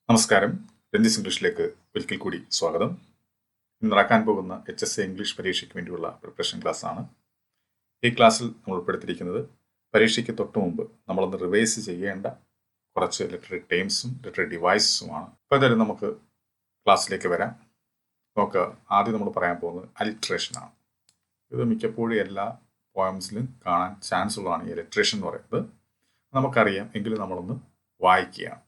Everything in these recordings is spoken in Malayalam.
നമസ്കാരം. രഞ്ജിസ് ഇംഗ്ലീഷിലേക്ക് ഒരിക്കൽ കൂടി സ്വാഗതം. ഇന്ന് നടക്കാൻ പോകുന്ന HSC ഇംഗ്ലീഷ് പരീക്ഷയ്ക്ക് വേണ്ടിയുള്ള പ്രിപ്പറേഷൻ ക്ലാസ് ആണ്. ഈ ക്ലാസ്സിൽ നമ്മൾ ഉൾപ്പെടുത്തിയിരിക്കുന്നത് പരീക്ഷയ്ക്ക് തൊട്ട് മുമ്പ് നമ്മളൊന്ന് റിവൈസ് ചെയ്യേണ്ട കുറച്ച് ലിറ്റററി ടേംസും ലിറ്റററി ഡിവൈസസുമാണ്. അപ്പോൾ എന്തായാലും നമുക്ക് ക്ലാസ്സിലേക്ക് വരാം. നമുക്ക് ആദ്യം നമ്മൾ പറയാൻ പോകുന്നത് അലിട്രേഷനാണ്. ഇത് മിക്കപ്പോഴും എല്ലാ പോയംസിലും കാണാൻ ചാൻസ് ഉള്ളതാണ് ഈ അലിട്രേഷൻ എന്ന് പറയുന്നത്. നമുക്കറിയാം, എങ്കിലും നമ്മളൊന്ന് വായിക്കുകയാണ്.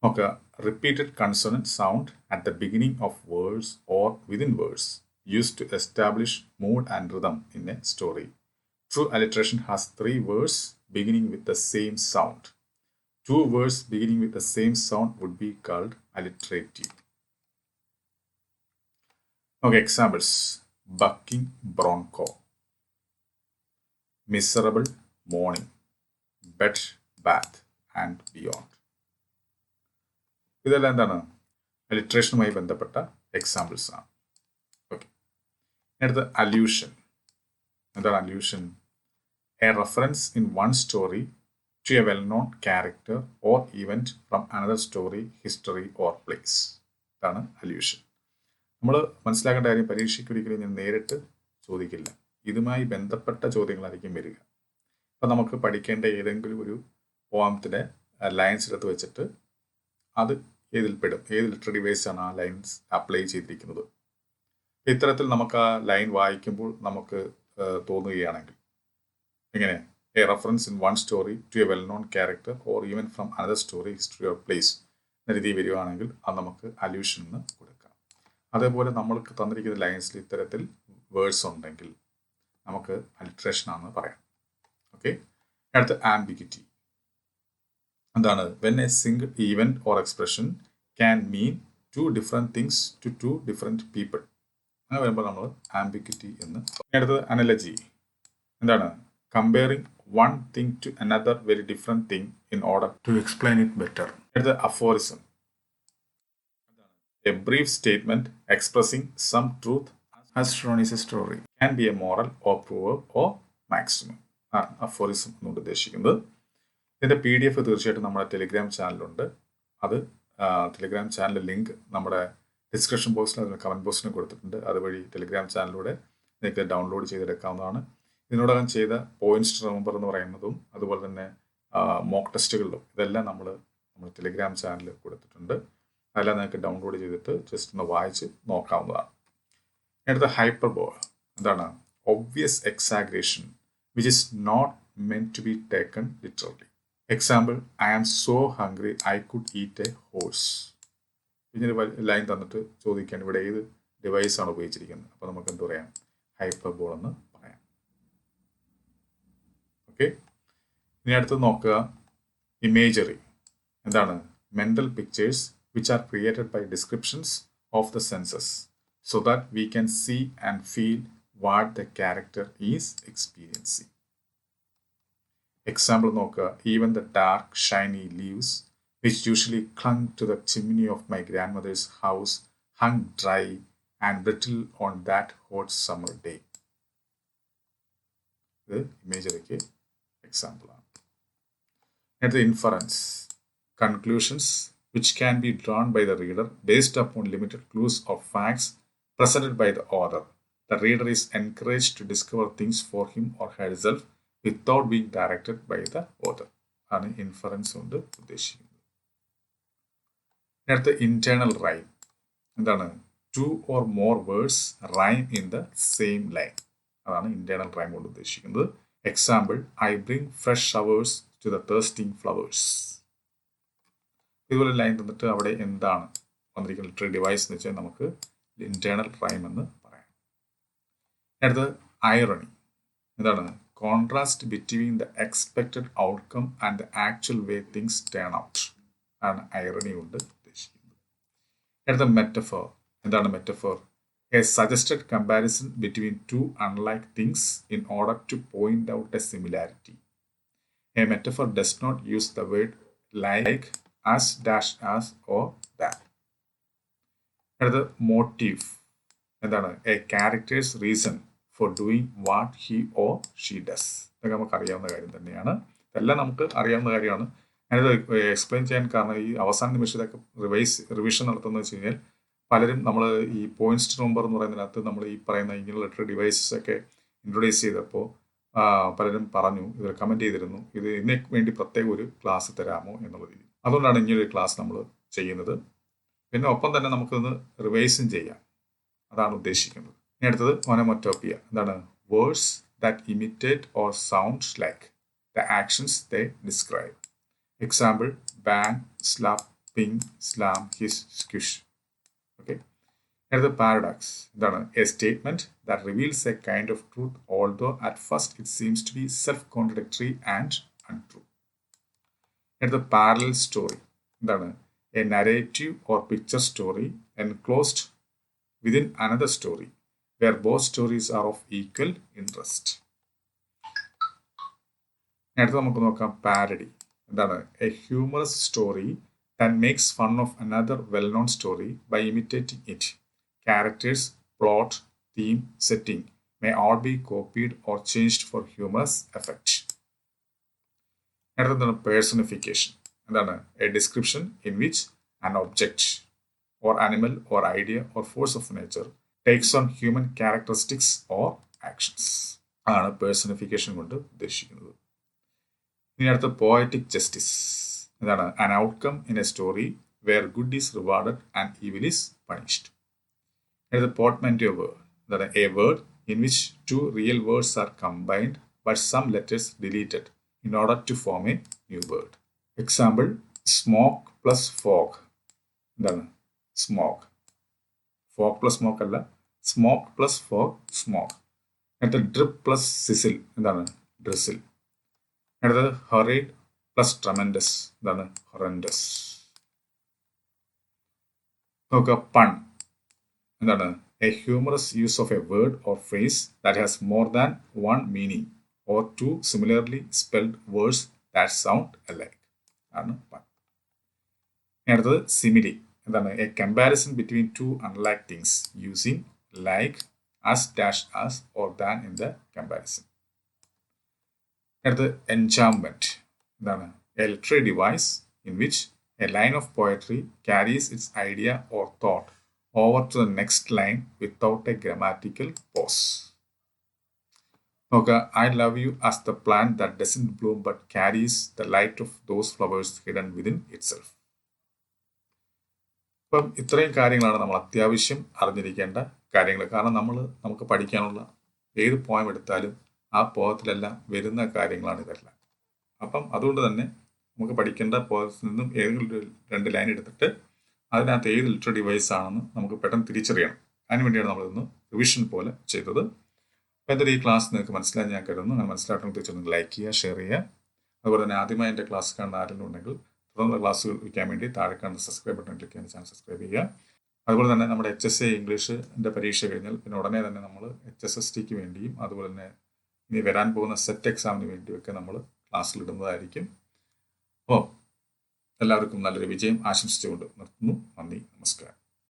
Okay, repeated consonant sound at the beginning of words or within words used to establish mood and rhythm in a story. True alliteration has 3 words beginning with the same sound. 2 words beginning with the same sound would be called alliterative. Okay, examples: bucking bronco, miserable morning, bed, bath, and beyond. ഇതെല്ലാം എന്താണ്? അലിട്രേഷനുമായി ബന്ധപ്പെട്ട എക്സാമ്പിൾസ് ആണ്. ഓക്കെ, അടുത്ത അല്യൂഷൻ. എന്താണ് allusion? A reference in one story to a well known character or event from another story, history or place. ഇതാണ് അല്യൂഷൻ. നമ്മൾ മനസ്സിലാക്കേണ്ട കാര്യം, പരീക്ഷയ്ക്ക് ഒരിക്കലും ഞാൻ നേരിട്ട് ചോദിക്കില്ല, ഇതുമായി ബന്ധപ്പെട്ട ചോദ്യങ്ങളായിരിക്കും വരിക. അപ്പം നമുക്ക് പഠിക്കേണ്ട ഏതെങ്കിലും ഒരു പോയത്തിൻ്റെ ലൈൻസ് എടുത്ത് വെച്ചിട്ട് അത് ഏതിൽ പെടും, ഏത് ലിറ്റററി ഡിവൈസാണ് ആ ലൈൻസ് അപ്ലൈ ചെയ്തിരിക്കുന്നത്. ഇത്തരത്തിൽ നമുക്ക് ആ ലൈൻ വായിക്കുമ്പോൾ നമുക്ക് തോന്നുകയാണെങ്കിൽ എങ്ങനെ, a reference in one story to a well known character or even from another story, history or place എന്ന രീതി വരികയാണെങ്കിൽ അത് നമുക്ക് അല്യൂഷൻ എന്ന് കൊടുക്കാം. അതേപോലെ നമ്മൾക്ക് തന്നിരിക്കുന്ന ലൈൻസിൽ ഇത്തരത്തിൽ വേർഡ്സ് ഉണ്ടെങ്കിൽ നമുക്ക് അലിട്രേഷൻ ആണെന്ന് പറയാം. ഓക്കെ, അടുത്ത ആംബിഗിറ്റി. എന്താണ്? When a single event or expression can mean 2 different things to 2 different people. അങ്ങനെ വരുമ്പോൾ നമ്മൾ ആംബിഗിറ്റി എന്ന്. അടുത്തത് അനലജി. എന്താണ്? Comparing one thing to another very different thing in order to explain it better. അടുത്തത് aphorism. A brief statement expressing some truth as shown is a story can be a moral or proverb or maximum. Aphorism എന്നുകൊണ്ട് ഉദ്ദേശിക്കുന്നത്. ഇതിൻ്റെ PDF തീർച്ചയായിട്ടും നമ്മുടെ ടെലിഗ്രാം ചാനലുണ്ട്. അത് ടെലിഗ്രാം ചാനൽ ലിങ്ക് നമ്മുടെ ഡിസ്ക്രിപ്ഷൻ ബോക്സിൽ, അതിന് കമൻറ്റ് ബോക്സിന് കൊടുത്തിട്ടുണ്ട്. അതുവഴി ടെലിഗ്രാം ചാനലിലൂടെ നിങ്ങൾക്ക് ഡൗൺലോഡ് ചെയ്തെടുക്കാവുന്നതാണ്. ഇതിനോടകം ചെയ്ത പോയിന്റ്സ് റിമെമ്പർ എന്ന് പറയുന്നതും അതുപോലെ തന്നെ മോക്ക് ടെസ്റ്റുകളിലും ഇതെല്ലാം നമ്മൾ ടെലിഗ്രാം ചാനലിൽ കൊടുത്തിട്ടുണ്ട്. അതെല്ലാം നിങ്ങൾക്ക് ഡൗൺലോഡ് ചെയ്തിട്ട് ജസ്റ്റ് ഒന്ന് വായിച്ച് നോക്കാവുന്നതാണ്. അടുത്ത ഹൈപ്പർബോൾ. എന്താണ്? Obvious exaggeration which is not meant to be taken literally. Example: I am so hungry I could eat a horse. ഇങ്ങനെ ലൈൻ തന്നിട്ട് ചോദിക്കാൻ ഇവിടെ ഏത് ഡിവൈസാണ് ഉപയോഗിച്ചിരിക്കുന്നത്. അപ്പോൾ നമുക്ക് എന്ത് പറയാം? ഹൈപ്പർബോൾ എന്ന് പറയാം. ഓക്കെ, ഇനി അടുത്ത് നോക്കുക ഇമേജറി. എന്താണ്? Mental pictures which are created by descriptions of the senses so that we can see and feel what the character is experiencing. Example നോക്കുക. Even the dark shiny leaves which usually clung to the chimney of my grandmother's house hung dry and brittle on that hot summer day. ഇത് ഇമേജറിക്ക് എക്സാമ്പിൾ ആണ്. അടുത്ത inference. Conclusions which can be drawn by the reader based upon limited clues or facts presented by the author. The reader is encouraged to discover things for him or herself without being directed by the author. ആണ് ഇൻഫറൻസ് കൊണ്ട് ഉദ്ദേശിക്കുന്നത്. അടുത്ത ഇന്റേണൽ റൈം. എന്താണ്? 2 or more words rhyme in the same line. അതാണ് ഇന്റേണൽ റൈം കൊണ്ട് ഉദ്ദേശിക്കുന്നത്. Example: I bring fresh showers to the thirsting flowers. ഇതുപോലെ ലൈൻ തന്നിട്ട് അവിടെ എന്താണ് വന്നിരിക്കുന്ന ലിറ്റററി ഡിവൈസ് എന്ന് വെച്ചാൽ നമുക്ക് ഇന്റേണൽ റൈം എന്ന് പറയാം. അടുത്തത് ഐറണി. എന്താണ്? Contrast between the expected outcome and the actual way things turn out ആണ് ഐറണി കൊണ്ട് ഉദ്ദേശിക്കുന്നത്. അടുത്ത മെറ്റഫോർ. എന്താണ് metaphor? A suggested comparison between 2 unlike things in order to point out a similarity. A metaphor does not use the word like, as, dash, as or that. അടുത്തത് മോട്ടീവ്. എന്താണ്? A characters reason for doing what he or she does. ഇതൊക്കെ നമുക്ക് അറിയാവുന്ന കാര്യം തന്നെയാണ്. ഇതെല്ലാം നമുക്ക് അറിയാവുന്ന കാര്യമാണ്. ഞാനത് എക്സ്പ്ലെയിൻ ചെയ്യാൻ കാരണം ഈ അവസാന നിമിഷത്തൊക്കെ റിവിഷൻ നടത്തുന്നത് വെച്ച് കഴിഞ്ഞാൽ പലരും നമ്മൾ ഈ പോയിന്റ്സ് ടു നമ്പർ എന്ന് പറയുന്നതിനകത്ത് നമ്മൾ ഈ പറയുന്ന ഇങ്ങനെ ലെറ്റർ ഡിവൈസസ് ഒക്കെ ഇൻട്രൊഡ്യൂസ് ചെയ്തപ്പോൾ പലരും പറഞ്ഞു, ഇത് കമൻറ്റ് ചെയ്തിരുന്നു, ഇത് ഇതിന് വേണ്ടി പ്രത്യേക ഒരു ക്ലാസ് തരാമോ എന്നുള്ള രീതി. അതുകൊണ്ടാണ് ഇങ്ങനൊരു ക്ലാസ് നമ്മൾ ചെയ്യുന്നത്. പിന്നെ ഒപ്പം തന്നെ നമുക്കൊന്ന് റിവൈസും ചെയ്യാം, അതാണ് ഉദ്ദേശിക്കുന്നത്. ഇനി അടുത്തത് ഓനോമറ്റോപ്പിയ. എന്താണ്? Words that imitate or sounds like the actions they describe. Example: bang, slap, ping, slam, hiss, squish. Okay. അടുത്ത പാരഡോക്സ്. എന്താണ്? A statement that reveals a kind of truth although at first it seems to be self contradictory and untrue. അടുത്ത പാരലൽ സ്റ്റോറി. എന്താണ്? A narrative or picture story enclosed within another story where both stories are of equal interest. അടുത്ത നമുക്ക് നോക്കാം പാരഡി. എന്താണ്? A humorous story that makes fun of another well-known story by imitating it. Characters, plot, theme, setting may all be copied or changed for humorous effect. അടുത്തതാണ് personification. എന്താണ്? A description in which an object or animal or idea or force of nature takes on human characteristics or actions. ആണ് പേഴ്സണിഫിക്കേഷൻ കൊണ്ട് ഉദ്ദേശിക്കുന്നത്. ഇനി അടുത്ത പോയറ്റിക് ജസ്റ്റിസ്. എന്താണ്? an outcome in a story where good is rewarded and evil is punished. അടുത്ത portmanteau word. എന്താണ്? a word in which two real words are combined but some letters deleted in order to form a new word. Example: smoke plus fog. എന്താണ്? സ്മോക്ക്. ഫോഗ് പ്ലസ് സ്മോക്ക് അല്ല, സ്മോക്ക് പ്ലസ് ഫോഗ്, സ്മോക്ക്. അടുത്ത ഡ്രിപ്പ് പ്ലസ് സിസിൽ. എന്താണ്? ഡ്രിസിൽ. അടുത്തത് ഹൊറൈഡ് പ്ലസ് ട്രമൻഡസ്. എന്താണ്? ഹൊറൻഡസ്. നോക്കുക, പൺ. എന്താണ്? A humorous use of a word or phrase that has more than one meaning or two similarly spelled words that sound alike ആണ് പൺ. അടുത്തത് സിമിലി. എന്താണ്? A comparison between two unlike things using like, as, dash, as or than in the comparison. അടുത്തത് എൻചാംമെന്റ്. എന്താണ്? A literary device in which a line of poetry carries its idea or thought over to the next line without A grammatical pause. നോക്കുക, I love you as the plant that doesn't bloom but carries the light of those flowers hidden within itself. അപ്പം ഇത്രയും കാര്യങ്ങളാണ് നമ്മൾ അത്യാവശ്യം അറിഞ്ഞിരിക്കേണ്ട കാര്യങ്ങൾ. കാരണം നമുക്ക് പഠിക്കാനുള്ള ഏത് പോയം എടുത്താലും ആ പോയത്തിലെല്ലാം വരുന്ന കാര്യങ്ങളാണ് ഇതെല്ലാം. അപ്പം അതുകൊണ്ട് തന്നെ നമുക്ക് പഠിക്കേണ്ട പോയത്തിൽ നിന്നും ഏതെങ്കിലും 2 ലൈൻ എടുത്തിട്ട് അതിനകത്ത് ഏത് ലിറ്റററി ഡിവൈസ് ആണെന്ന് നമുക്ക് പെട്ടെന്ന് തിരിച്ചറിയണം. അതിനുവേണ്ടിയാണ് നമ്മളിന്ന് റിവിഷൻ പോലെ ചെയ്തത്. അപ്പോൾ എന്തായാലും ഈ ക്ലാസ് നിങ്ങൾക്ക് മനസ്സിലായി ഞാൻ കരുതുന്നു. അങ്ങനെ മനസ്സിലാക്കണം തീർച്ചയായിട്ടും ലൈക്ക് ചെയ്യുക, ഷെയർ ചെയ്യുക. അതുപോലെ തന്നെ ആദ്യമായി എൻ്റെ ക്ലാസ് കാണുന്ന ആരെങ്കിലും ഉണ്ടെങ്കിൽ തുടർന്ന് ക്ലാസ്സുകൾ വയ്ക്കാൻ വേണ്ടി താഴെ കാണുന്ന സബ്സ്ക്രൈബ് ബട്ടൺ ക്ലിക്ക് ചെയ്യുന്ന ചാനൽ സബ്സ്ക്രൈബ് ചെയ്യുക. അതുപോലെ തന്നെ നമ്മുടെ HSA ഇംഗ്ലീഷിൻ്റെ പരീക്ഷ കഴിഞ്ഞാൽ പിന്നെ ഉടനെ തന്നെ നമ്മൾ HSSTക്ക് വേണ്ടിയും അതുപോലെ തന്നെ ഇനി വരാൻ പോകുന്ന സെറ്റ് എക്സാമിന് വേണ്ടിയൊക്കെ നമ്മൾ ക്ലാസ്സിൽ ഇടുന്നതായിരിക്കും. അപ്പോൾ എല്ലാവർക്കും നല്ലൊരു വിജയം ആശംസിച്ചുകൊണ്ട് നിർത്തുന്നു. നന്ദി, നമസ്കാരം.